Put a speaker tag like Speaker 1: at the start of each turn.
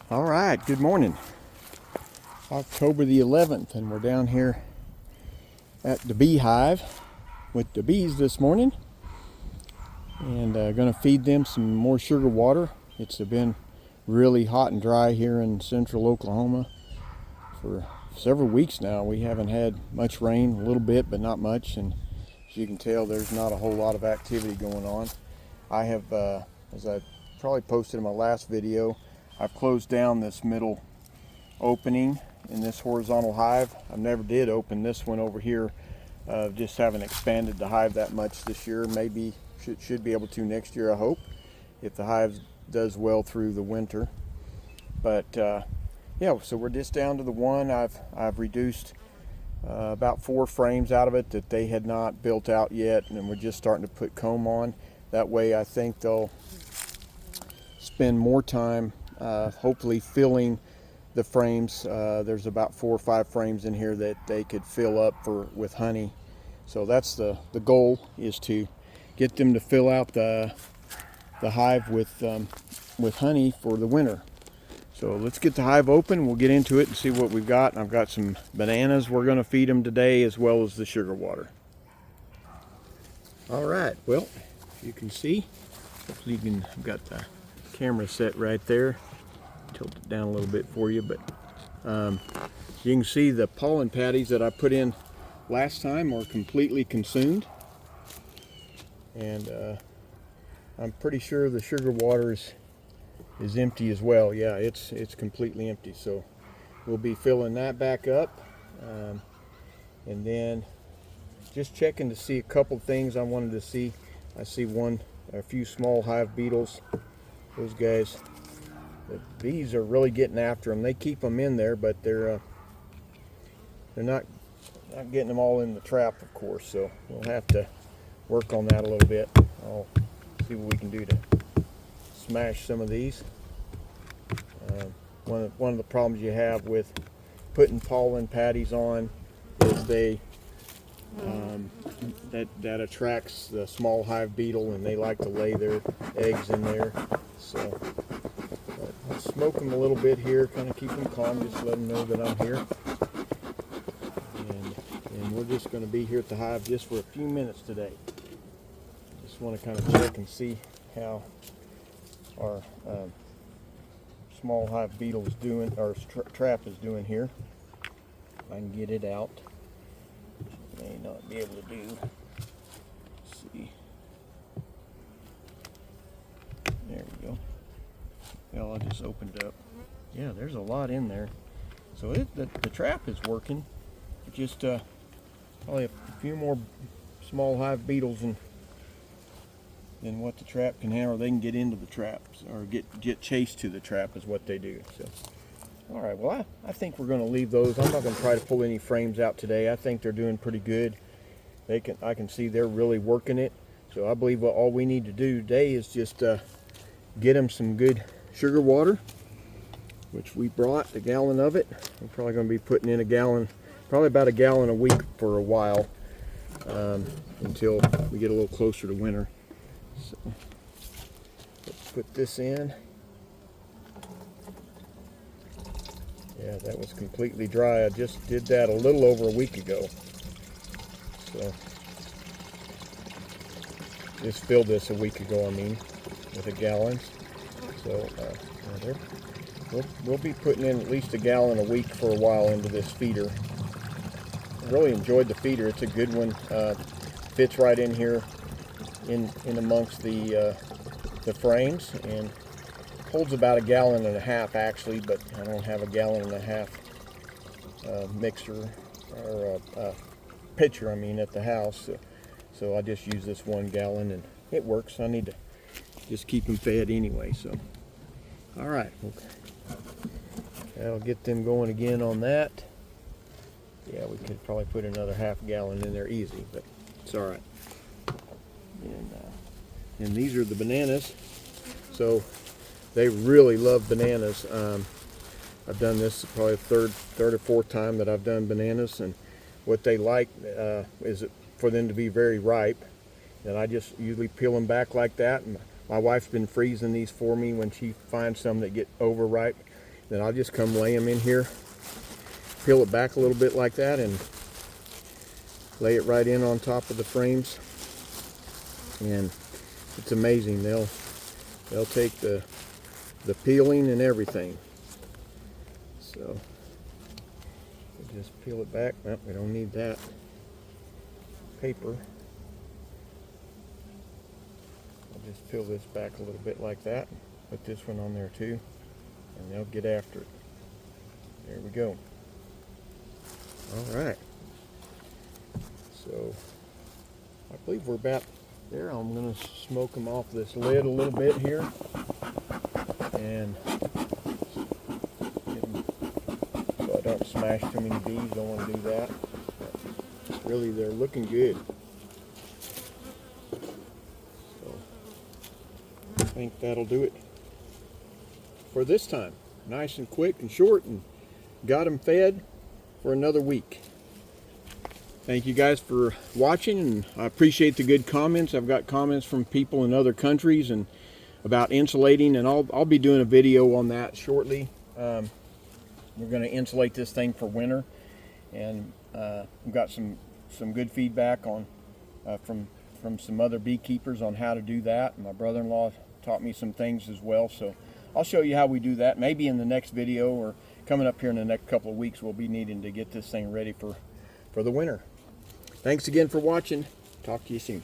Speaker 1: All right, good morning. October the 11th, and we're down here at the beehive with the bees this morning, and going to feed them some more sugar water. It's been really hot and dry here in central Oklahoma for several weeks now. We haven't had much rain, a little bit, but not much, and as you can tell, there's not a whole lot of activity going on. I have, as I probably posted in my last video, I've closed down this middle opening in this horizontal hive. I never did open this one over here. Just haven't expanded the hive that much this year. Maybe should be able to next year, I hope, if the hive does well through the winter. But yeah, so we're just down to the one. I've reduced about 4 frames out of it that they had not built out yet, and we're just starting to put comb on. That way I think they'll spend more time hopefully filling the frames. There's about 4 or 5 frames in here that they could fill up with honey. So that's the goal, is to get them to fill out the hive with honey for the winter. So let's get the hive open. We'll get into it and see what we've got. I've got some bananas we're going to feed them today, as well as the sugar water. All right, well, you can see, hopefully I've got the camera set right there. Tilt it down a little bit for you, but you can see the pollen patties that I put in last time are completely consumed, and I'm pretty sure the sugar water is empty as well. Yeah, it's completely empty, so we'll be filling that back up, and then just checking to see a couple things I wanted to see. I see a few small hive beetles. Those guys, the bees are really getting after them. They keep them in there, but they're not getting them all in the trap, of course. So we'll have to work on that a little bit. I'll see what we can do to smash some of these. One of the problems you have with putting pollen patties on is that attracts the small hive beetle, and they like to lay their eggs in there. So I'll smoke them a little bit here, kind of keep them calm, just let them know that I'm here. And we're just going to be here at the hive just for a few minutes today. Just want to kind of check and see how our small hive beetle is doing, or trap is doing here. If I can get it out. May not be able to do. Let's see. There we go. Well, I just opened it up. Yeah, there's a lot in there. So the trap is working. Just probably a few more small hive beetles than what the trap can handle. They can get into the traps, or get chased to the trap is what they do. So, all right, well, I think we're going to leave those. I'm not going to try to pull any frames out today. I think they're doing pretty good. I can see they're really working it. So I believe all we need to do today is just get them some good sugar water, which we brought a gallon of it. We're probably going to be putting in probably about a gallon a week for a while, until we get a little closer to winter. So let's put this in. Yeah, that was completely dry. I just did that a little over a week ago. So just filled this a week ago, with a gallon. So we'll be putting in at least a gallon a week for a while into this feeder. I really enjoyed the feeder. It's a good one. Fits right in here in amongst the frames, and holds about a gallon and a half actually, but I don't have a gallon and a half mixer or pitcher at the house, so I just use this 1 gallon, and it works. I need to just keep them fed anyway. So all right, I'll get them going again on that. Yeah, we could probably put another half gallon in there easy, but it's all right. And these are the bananas. So they really love bananas. I've done this probably the third or fourth time that I've done bananas, and what they like is for them to be very ripe. And I just usually peel them back like that. And my wife's been freezing these for me when she finds some that get overripe. then I'll just come lay them in here, peel it back a little bit like that, and lay it right in on top of the frames. And it's amazing. They'll take the peeling and everything. So we'll just peel it back. Well, we don't need that paper. I'll just peel this back a little bit like that. Put this one on there too, and they'll get after it. There we go. All right. So I believe we're about there. I'm going to smoke them off this lid a little bit here, and get them so I don't smash too many bees. Don't want to do that. But really, they're looking good. So I think that'll do it for this time. Nice and quick and short, and got them fed for another week. Thank you guys for watching, and I appreciate the good comments. I've got comments from people in other countries and about insulating, and I'll be doing a video on that shortly. We're going to insulate this thing for winter, and we've got some good feedback on from some other beekeepers on how to do that. My brother-in-law taught me some things as well, so I'll show you how we do that. Maybe in the next video, or coming up here in the next couple of weeks, we'll be needing to get this thing ready for the winter. Thanks again for watching. Talk to you soon.